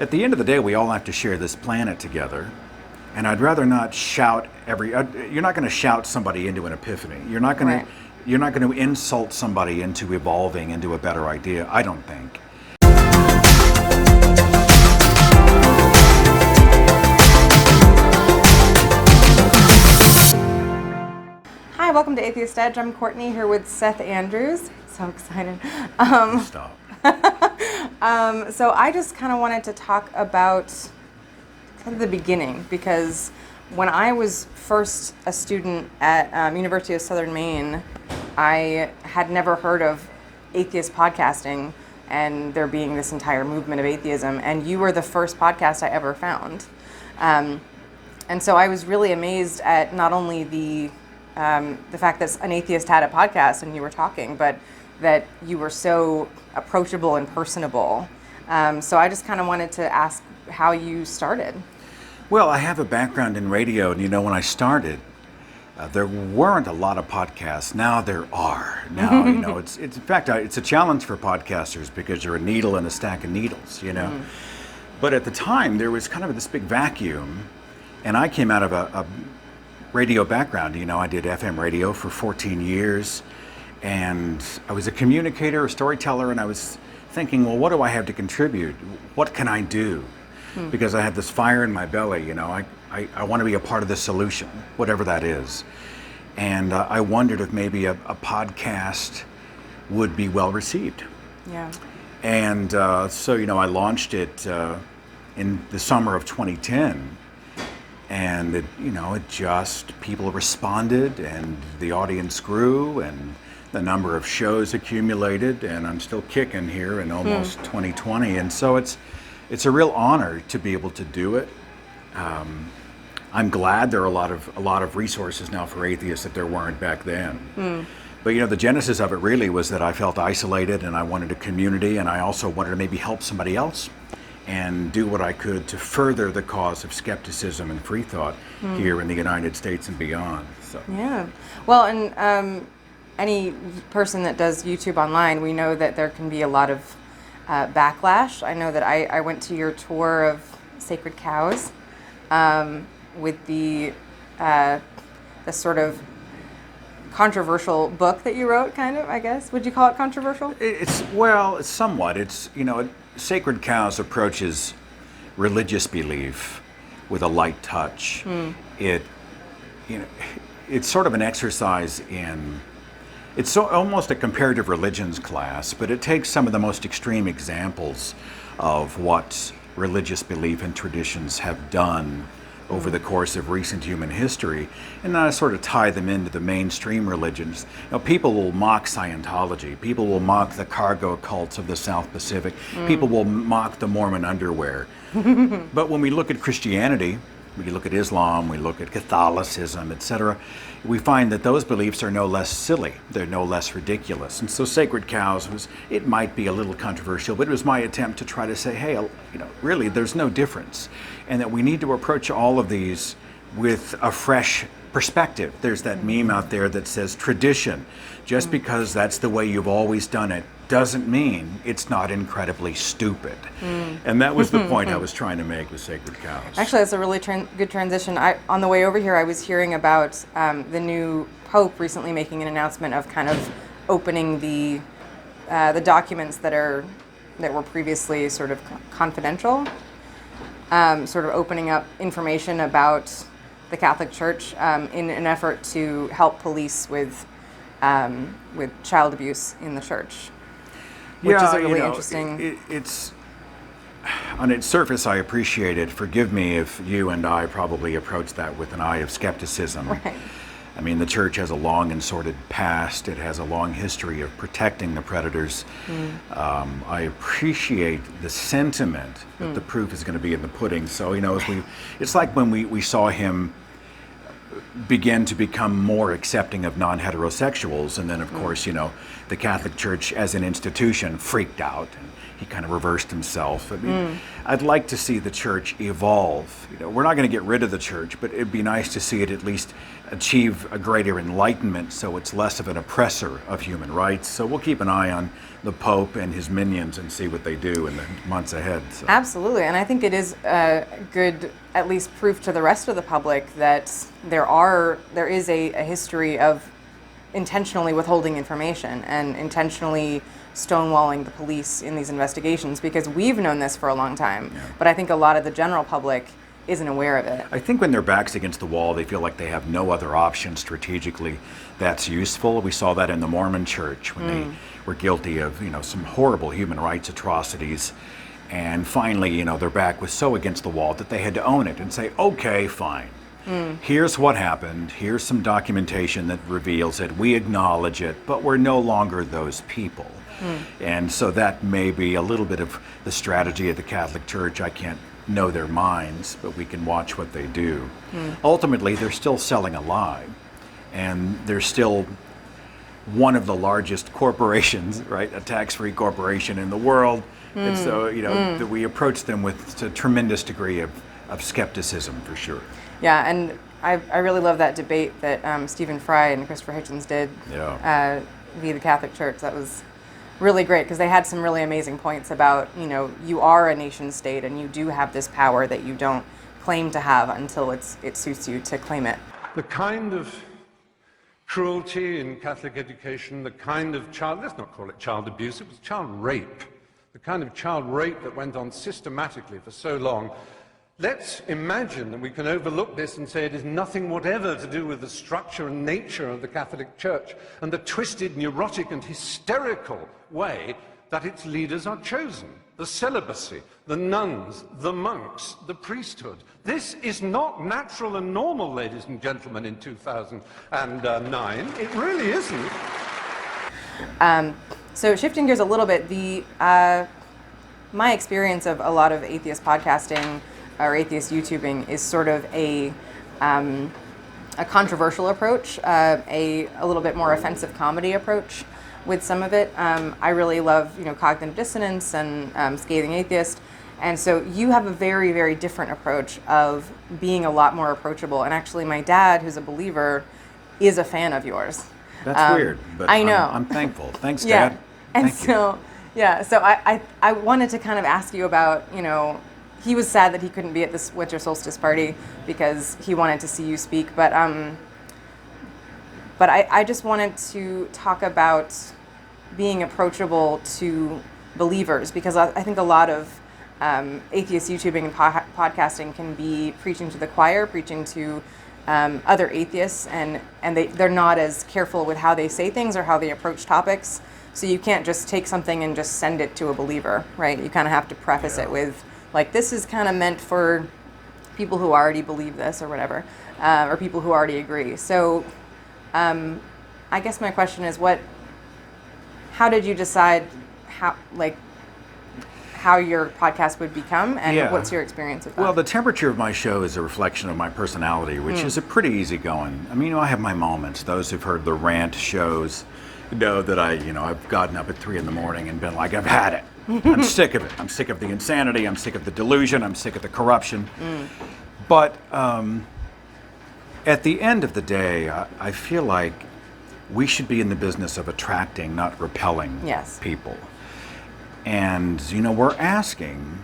At the end of the day, we all have to share this planet together. And I'd rather not shout you're not going to shout somebody into an epiphany. You're not going to insult somebody into evolving into a better idea, I don't think. Hi, welcome to Atheist Edge. I'm Courtney here with Seth Andrews. So excited. Stop. So I just kind of wanted to talk about kind of the beginning, because when I was first a student at University of Southern Maine, I had never heard of atheist podcasting and there being this entire movement of atheism, and you were the first podcast I ever found. And so I was really amazed at not only the fact that an atheist had a podcast and you were talking, but that you were so approachable and personable. So I just kind of wanted to ask how you started. Well, I have a background in radio, and when I started, there weren't a lot of podcasts. Now there are. Now, it's in fact, it's a challenge for podcasters because you're a needle in a stack of needles, But at the time, there was kind of this big vacuum, and I came out of a radio background. I did FM radio for 14 years, and I was a communicator, a storyteller, and I was thinking, well, what do I have to contribute? What can I do? Because I had this fire in my belly, I want to be a part of the solution, whatever that is. And I wondered if maybe a podcast would be well received. Yeah. And so, I launched it in the summer of 2010. And people responded, and the audience grew, and the number of shows accumulated, and I'm still kicking here in almost 2020. And so it's a real honor to be able to do it. I'm glad there are a lot of resources now for atheists that there weren't back then. But the genesis of it really was that I felt isolated, and I wanted a community, and I also wanted to maybe help somebody else and do what I could to further the cause of skepticism and free thought here in the United States and beyond. So. Yeah. Well, and any person that does YouTube online, we know that there can be a lot of backlash. I know that I went to your tour of Sacred Cows with the sort of controversial book that you wrote, kind of, I guess. Would you call it controversial? It's somewhat. Sacred Cows approaches religious belief with a light touch. It's sort of an exercise in, it's almost a comparative religions class, but it takes some of the most extreme examples of what religious belief and traditions have done over the course of recent human history, and then I sort of tie them into the mainstream religions. People will mock Scientology, people will mock the cargo cults of the South Pacific, people will mock the Mormon underwear. But when we look at Christianity, we look at Islam, we look at Catholicism, etc., we find that those beliefs are no less silly, they're no less ridiculous. And so Sacred Cows it might be a little controversial, but it was my attempt to try to say, hey, really, there's no difference. And that we need to approach all of these with a fresh perspective. There's that meme out there that says tradition. Just because that's the way you've always done it doesn't mean it's not incredibly stupid. And that was the point I was trying to make with Sacred Cows. Actually, that's a really good transition. On the way over here, I was hearing about the new Pope recently making an announcement of kind of opening the documents that were previously sort of confidential, sort of opening up information about the Catholic Church in an effort to help police with child abuse in the church, which is a really interesting. It's on its surface, I appreciate it. Forgive me if you and I probably approach that with an eye of skepticism. Right. I mean, the church has a long and sordid past. It has a long history of protecting the predators. I appreciate the sentiment, but the proof is going to be in the pudding. So, it's like when we saw him begin to become more accepting of non-heterosexuals, and then, of course, the Catholic Church as an institution freaked out. And he kind of reversed himself. I mean, I'd like to see the church evolve. You know, we're not going to get rid of the church, but it'd be nice to see it at least achieve a greater enlightenment so it's less of an oppressor of human rights. So we'll keep an eye on the Pope and his minions and see what they do in the months ahead. So. Absolutely, and I think it is good, at least proof to the rest of the public that there is a history of intentionally withholding information and intentionally stonewalling the police in these investigations, because we've known this for a long time, but I think a lot of the general public isn't aware of it. I think when their back's against the wall, they feel like they have no other option strategically that's useful. We saw that in the Mormon Church when they were guilty of, some horrible human rights atrocities. And finally, their back was so against the wall that they had to own it and say, okay, fine. Here's what happened. Here's some documentation that reveals it. We acknowledge it, but we're no longer those people. And so that may be a little bit of the strategy of the Catholic Church. I can't know their minds, but we can watch what they do. Ultimately, they're still selling a lie, and they're still one of the largest corporations, right? A tax-free corporation in the world. And so, that we approach them with a tremendous degree of skepticism, for sure. Yeah, and I really love that debate that Stephen Fry and Christopher Hitchens did via the Catholic Church. That was really great, because they had some really amazing points about, you are a nation state and you do have this power that you don't claim to have until it suits you to claim it. The kind of cruelty in Catholic education, the kind of let's not call it child abuse, it was child rape. The kind of child rape that went on systematically for so long. Let's imagine that we can overlook this and say it is nothing whatever to do with the structure and nature of the Catholic Church and the twisted, neurotic and hysterical way that its leaders are chosen. The celibacy, the nuns, the monks, the priesthood. This is not natural and normal, ladies and gentlemen, in 2009. It really isn't. So shifting gears a little bit, my experience of a lot of atheist podcasting or atheist YouTubing is sort of a controversial approach, a little bit more offensive comedy approach with some of it. I really love, cognitive dissonance and scathing atheist. And so you have a very, very different approach of being a lot more approachable. And actually my dad, who's a believer, is a fan of yours. That's weird, but I know. I'm thankful. Thanks, Yeah. Dad. And Thank you. so I wanted to kind of ask you about, he was sad that he couldn't be at this winter solstice party because he wanted to see you speak. But I just wanted to talk about being approachable to believers, because I think a lot of atheist YouTubing and podcasting can be preaching to the choir, preaching to other atheists, and they're not as careful with how they say things or how they approach topics. So you can't just take something and just send it to a believer, right? You kind of have to preface it with, like, this is kind of meant for people who already believe this or whatever, or people who already agree. So I guess my question is, how did you decide how your podcast would become, and what's your experience with that? Well, the temperature of my show is a reflection of my personality, which is a pretty easygoing. I mean, I have my moments. Those who've heard the rant shows know that I've gotten up at 3 a.m. and been like, I've had it. I'm sick of it. I'm sick of the insanity. I'm sick of the delusion. I'm sick of the corruption. But at the end of the day, I feel like we should be in the business of attracting, not repelling people. And, we're asking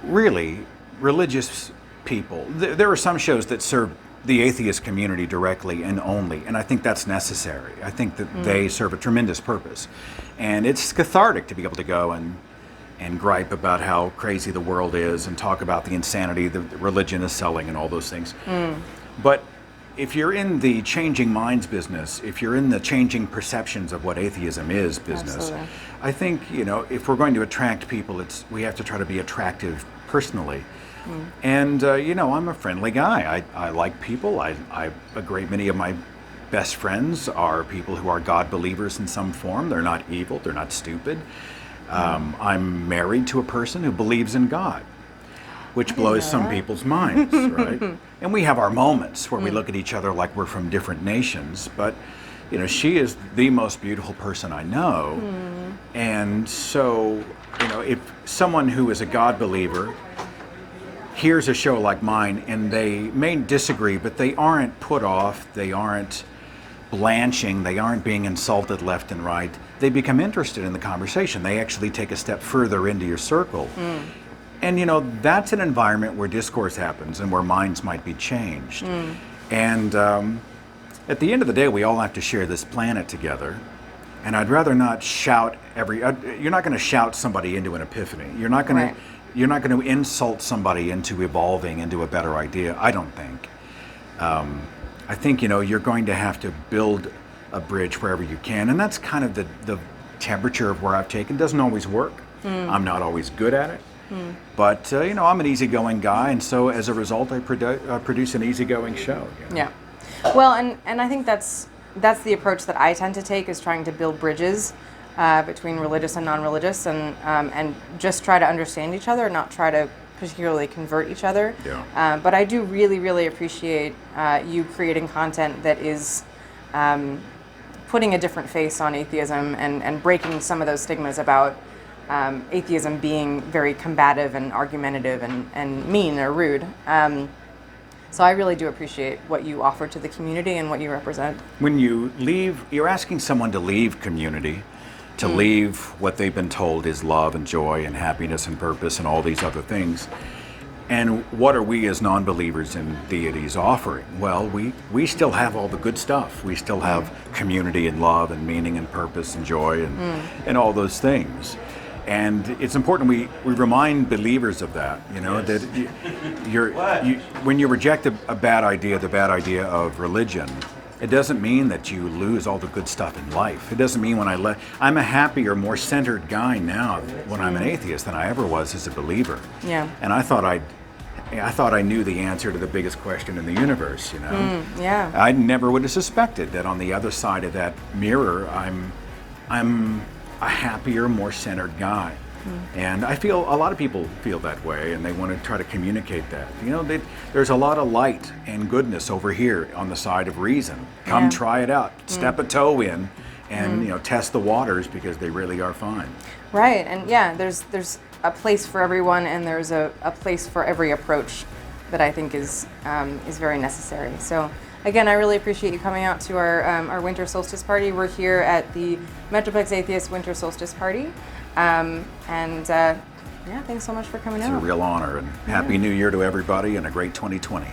really religious people. There are some shows that serve the atheist community directly and only, and I think that's necessary. I think that they serve a tremendous purpose. And it's cathartic to be able to go and gripe about how crazy the world is and talk about the insanity that religion is selling and all those things. But if you're in the changing minds business, if you're in the changing perceptions of what atheism is business, Absolutely. I think, if we're going to attract people, we have to try to be attractive personally. And, I'm a friendly guy. I like people. A great many of my best friends are people who are God believers in some form. They're not evil. They're not stupid. I'm married to a person who believes in God, which blows some people's minds, right? And we have our moments where we look at each other like we're from different nations. But, she is the most beautiful person I know. And so, if someone who is a God believer hears a show like mine and they may disagree, but they aren't put off, they aren't blanching, they aren't being insulted left and right, they become interested in the conversation. They actually take a step further into your circle. And that's an environment where discourse happens and where minds might be changed. And at the end of the day, we all have to share this planet together. And I'd rather not shout you're not going to shout somebody into an epiphany. You're not going Right. to you're not going to insult somebody into evolving into a better idea, I don't think. I think, you're going to have to build a bridge wherever you can. And that's kind of the temperature of where I've taken. It doesn't always work. I'm not always good at it. But, I'm an easygoing guy. And so as a result, I produce an easygoing show. Yeah. Well, and I think that's the approach that I tend to take, is trying to build bridges between religious and non-religious, and just try to understand each other, not try to particularly convert each other. Yeah. But I do really, really appreciate you creating content that is putting a different face on atheism and breaking some of those stigmas about atheism being very combative and argumentative and mean or rude. So I really do appreciate what you offer to the community and what you represent. When you leave, you're asking someone to leave community, to leave what they've been told is love and joy and happiness and purpose and all these other things. And what are we as non-believers in deities offering? Well, we still have all the good stuff. We still have community and love and meaning and purpose and joy and all those things. And it's important we remind believers of that, that when you reject a bad idea, the bad idea of religion, it doesn't mean that you lose all the good stuff in life. It doesn't mean I'm a happier, more centered guy now when I'm an atheist than I ever was as a believer. Yeah. And I thought I knew the answer to the biggest question in the universe, Yeah. I never would have suspected that on the other side of that mirror, I'm a happier, more centered guy. And I feel a lot of people feel that way, and they want to try to communicate that. There's a lot of light and goodness over here on the side of reason. Come Yeah. try it out. Step a toe in and test the waters, because they really are fine. Right, and yeah, there's a place for everyone, and there's a place for every approach that I think is very necessary. So again, I really appreciate you coming out to our winter solstice party. We're here at the Metroplex Atheist Winter Solstice Party, yeah, thanks so much for coming out. It's a real honor, and Happy New Year to everybody, and a great 2020.